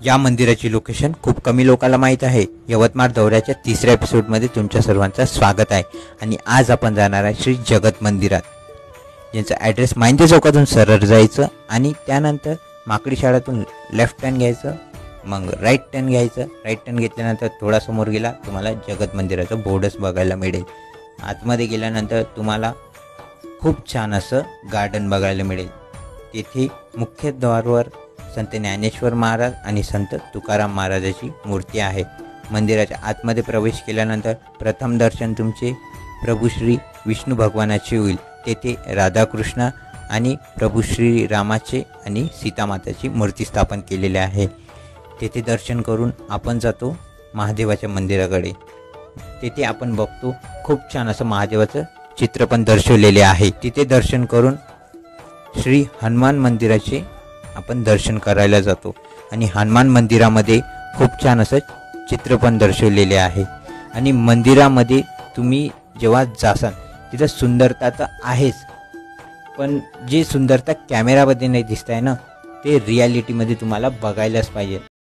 या मंदिराची लोकेशन खूप कमी लोकांना माहीत आहे। यवतमाळ दौऱ्याच्या तिसऱ्या एपिसोडमध्ये तुमच्या सर्वांचं स्वागत आहे। आणि आज आपण जाणार आहे श्री जगत मंदिरात, ज्यांचा ॲड्रेस माहिंदे चौकातून सरळ जायचं आणि त्यानंतर माकडी शाळेतून लेफ्ट टर्न घ्यायचं, मग राईट टर्न घ्यायचं। राईट टर्न घेतल्यानंतर थोडा समोर गेला तुम्हाला जगत मंदिराचं बोर्डच बघायला मिळेल। आतमध्ये गेल्यानंतर तुम्हाला खूप छान असं गार्डन बघायला मिळेल। तेथे मुख्य द्वारावर संत ज्ञानेश्वर महाराज आणि संत तुकाराम महाराजाची मूर्ती आहे। मंदिराच्या आतमध्ये प्रवेश केल्यानंतर प्रथम दर्शन तुमचे प्रभू श्री विष्णू भगवानाचे होईल। तेथे राधाकृष्ण आणि प्रभू श्री रामाचे आणि सीतामाताची मूर्ती स्थापन केलेली आहे। तेथे दर्शन करून आपण जातो महादेवाच्या मंदिराकडे। तेथे आपण बघतो खूप छान असं महादेवाचं चित्र पण दर्शवलेले आहे। तिथे दर्शन करून श्री हनुमान मंदिराचे आपण दर्शन करायला जातो आणि हनुमान मंदिरामध्ये खूप छान असं चित्र पण दर्शवलेले आहे। आणि मंदिरामध्ये तुम्ही जेव्हा जासाल तिथं सुंदरता तर आहेच, पण जी सुंदरता कॅमेरामध्ये नाही दिसत आहे ना, ते रियालिटीमध्ये तुम्हाला बघायलाच पाहिजे।